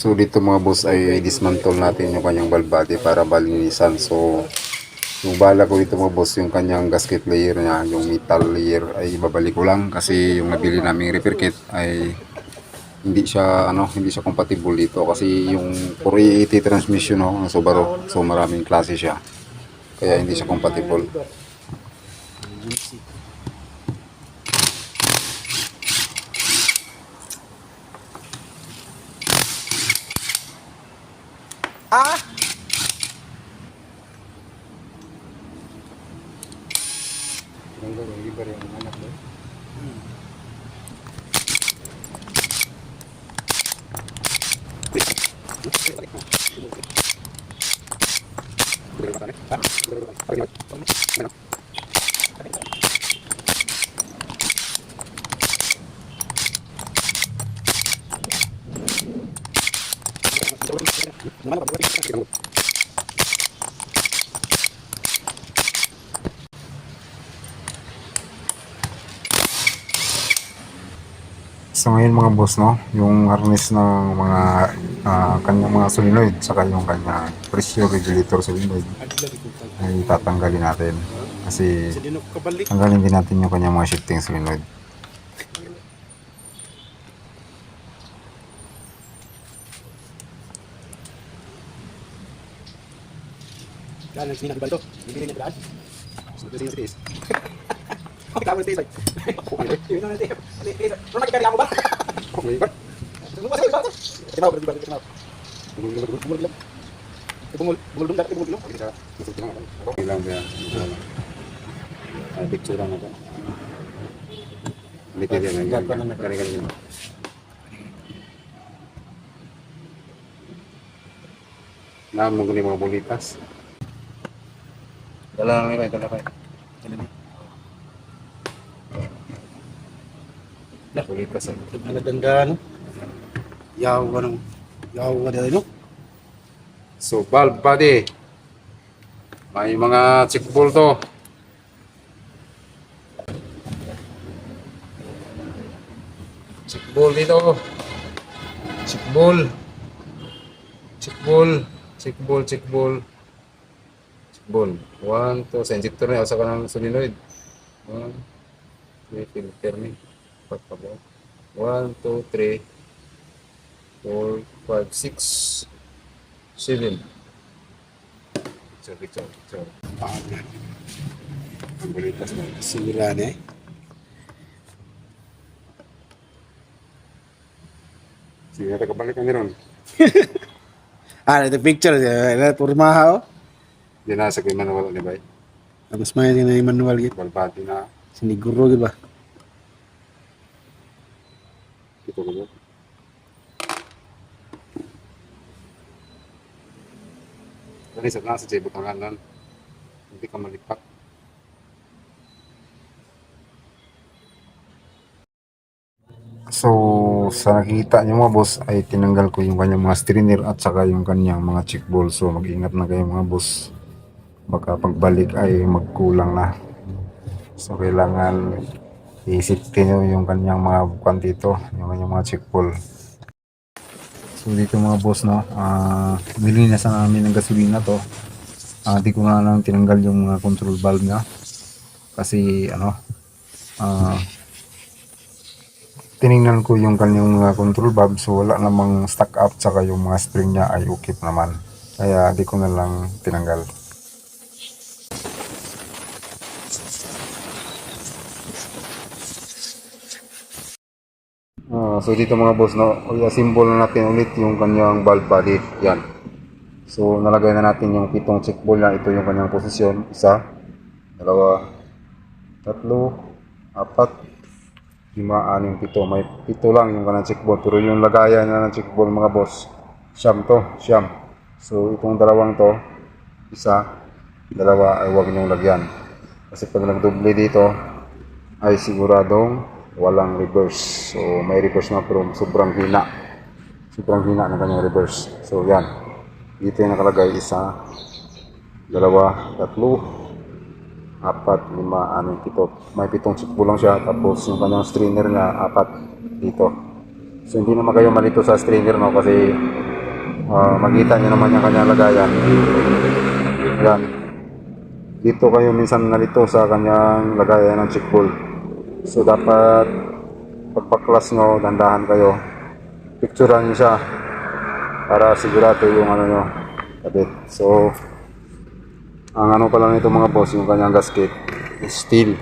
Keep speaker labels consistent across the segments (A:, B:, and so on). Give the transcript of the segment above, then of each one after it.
A: So dito mga boss ay dismantle natin yung kanyang valve body para balinisan. So yung bala ko dito mga boss, yung kanyang gasket layer niya, yung metal layer ay ibabalik ko lang kasi yung nabili naming repair kit ay hindi siya compatible dito kasi yung 480 transmission ng Subaru. So maraming klase siya. Kaya hindi siya compatible. So ngayon mga boss, no, yung harness ng mga kanyang mga solenoid saka yung kanyang pressure regulator solenoid ay tatanggalin natin kasi tanggalin din natin yung kanyang mga shifting solenoid.
B: Kailan hindi nakibal to? Bibili niya daan. So, kasi yung space. Okay, tama yung space. Yun naman yung space. Pero nakikari mo ba? Okay, ba? Lumabas kayo, lumabas. Tinaw, pero di ba? Tinaw. Bumulog lang. Bumulog lang. Bumulog lang.
A: Okay lang ba yan? Picture lang ito. Hindi pwede yan. Kari-kari. Naamong ko ni mga bulitas. Dala lang nila, dala kayo. Bulitas eh.
B: Nagaganda, no? Yaw ka dito, no?
A: So, valve body. May mga check ball to. Check ball dito. Check ball. Check ball. Check ball, check ball. Check ball. 1, 2. Sa injector na, asa ka ng solenoid. 1, 3, filter ni. 1, 2, 3, 4, 5, 6, 7. Picture.
B: Ang bulitas na. Sira na eh.
A: Sige, kabalik ka niron.
B: Ito picture. Purmaha, oh.
A: Di nasa ko yung manual ni Bay.
B: Tapos may na yung manual gitu.
A: Valve body na.
B: Siniguro, di ba?
A: Ito ko. Dali sa nasa jebo tanganan. Hindi ka malipat. So, sa nakikita nyo mga boss ay tinanggal ko yung kanyang mga strainer at saka yung kanyang mga check ball. So, mag-ingat na kayo mga boss. Baka pagbalik ay magkulang na. So, kailangan i-safety nyo yung kanyang mga bukan dito, yung kanyang mga check ball. So, dito mga boss, no, nilinasan namin ng gasolina to. Di ko na lang tinanggal yung mga control valve niya. Kasi, tiningnan ko yung kanyang mga control valve, so wala namang stuck up, saka yung mga spring niya ay okay naman. Kaya di ko na lang tinanggal. So dito mga boss, no, i-assemble na natin ulit yung kanyang valve body. Yan. So nalagay na natin yung 7 check ball na. Ito yung kanyang posisyon. 1, 2, 3, 4, 5, 6, 7. May 7 lang yung kanyang check ball. Pero yung lagayan na ng check ball mga boss, siyam to. So itong dalawang to, 1, 2 ay huwag niyong lagyan. Kasi pag nagdoble dito, ay siguradong walang reverse. So may reverse na pero sobrang hina ng kanyang reverse. So yan, dito yung nakalagay 1, 2, 3, 4, 5, 6, 7. May 7 checkbo lang siya. Tapos yung kanyang strainer na 4 dito. So hindi naman kayo malito sa strainer, no, kasi Makita nyo naman yung kanyang lagayan. Yan. Dito kayo minsan nalito sa kanyang lagayan ng check ball. So dapat pagpaklas nyo, dandahan kayo. Picturean nyo siya para sigurado yung ano nyo kabit. So ang ano pala nito mga boss, yung kanyang gasket is steel.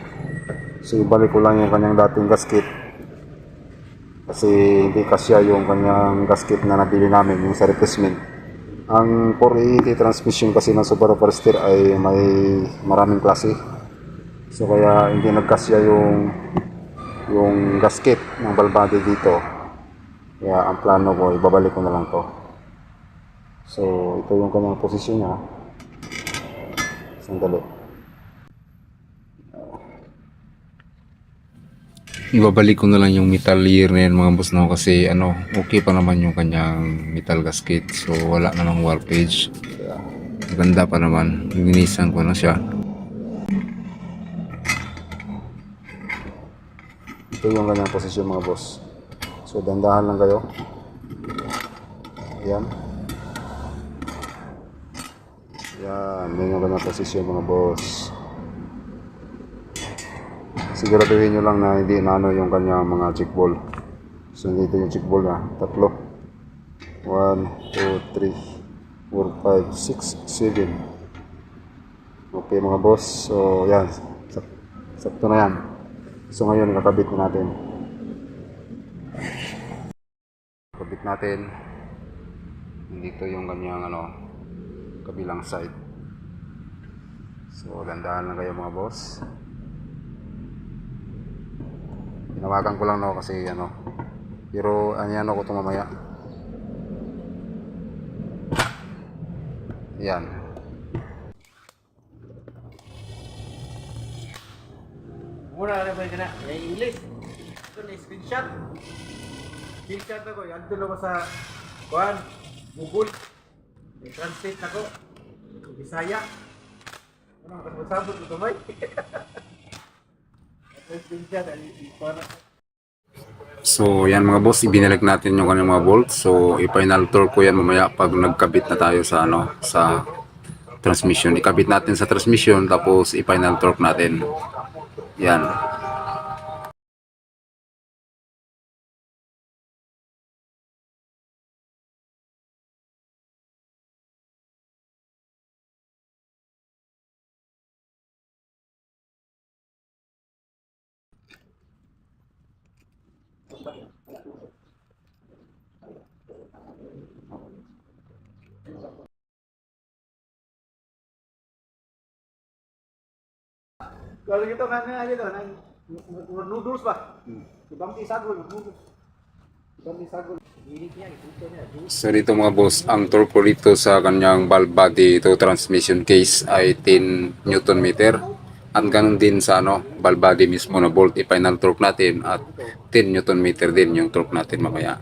A: So ibalik ko lang yung kanyang dating gasket kasi hindi kasya yung kanyang gasket na nabili namin yung sa replacement. Ang 480 transmission kasi ng Subaru Forester ay may maraming klase, so kaya hindi nagkasya yung gasket ng valve body dito, kaya ang plano ko ibabalik ko na lang to. So ito yung kanyang posisyon niya. Sandali. Ibabalik ko na lang yung metal layer na yan mga boss, no, kasi ano, okay pa naman yung kanyang metal gasket, so wala namang warpage, maganda pa naman, linisan ko na siya. Ito yung kanyang posisyon mga boss, so dandahan lang kayo. Yan yan, yun yung kanyang posisyon mga boss. Siguraduhin nyo lang na hindi na ano yung kanyang mga check ball. So dito yung check ball na tatlo, 1, 2, 3, 4, 5, 6, 7. Okay mga boss, so yan, sakto na yan. So ngayon kakabit na natin, kabit natin dito yung kanyang ano, kabilang side. So dandahan lang kayo mga boss. Tinawagan ko lang no kasi ano, pero ano ko ito mamaya. Yan.
B: Muna na ba na? Yung English. Ito na screenshot. Screenshot ako. Yan doon ako sa kuhan, Google. I-translate ako. Bisaya. Ano, kasabot mo kamay?
A: So yan mga boss, ibinalik natin yung kanyang mga bolt. So i-final torque ko yan mamaya pag nagkabit na tayo sa ano, sa transmission. Ikabit natin sa transmission tapos i-final torque natin. Yan.
B: Kalau gitu kan aja tuh, noodles ba? Ibang tisagol, noodles. Ibang tisagol.
A: So dito mga boss, ang torque ko dito sa kanyang valve body to transmission case ay 10 Newton meter. At ganun din sa ano, valve body mismo na bolt, i-final torque natin at 10 Newton meter din yung torque natin mamaya.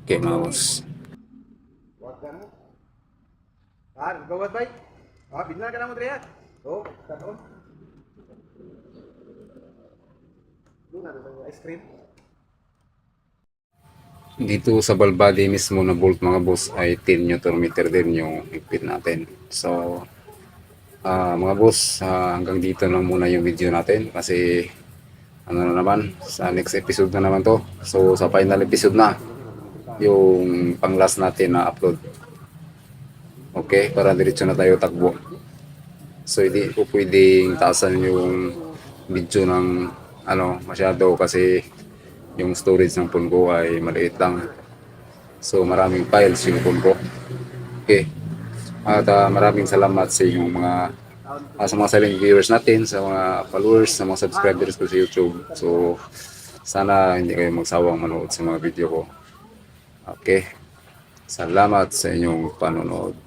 A: Okay mga boss.
B: Wag ka mo. Gawad bay. Binlan ka na mo Drea. Oh, tanon. Doon na yung ice cream.
A: Dito sa valve body mismo na bolt mga boss ay 10 Newton meter din yung higpit natin. So mga boss, hanggang dito na muna yung video natin kasi ano na naman, sa next episode na naman to. So sa final episode na yung pang last natin na upload. Okay, para diretso na tayo takbo. So hindi ko pwedeng taasan yung video ng ano masyado kasi yung storage ng phone ko ay maliit lang. So maraming files yung phone ko. Okay. At maraming salamat sa inyong mga sa mga silent viewers natin, sa mga followers, sa mga subscribers ko sa YouTube. So sana hindi kayo magsawang manood sa mga video ko. Okay. Salamat sa inyong panonood.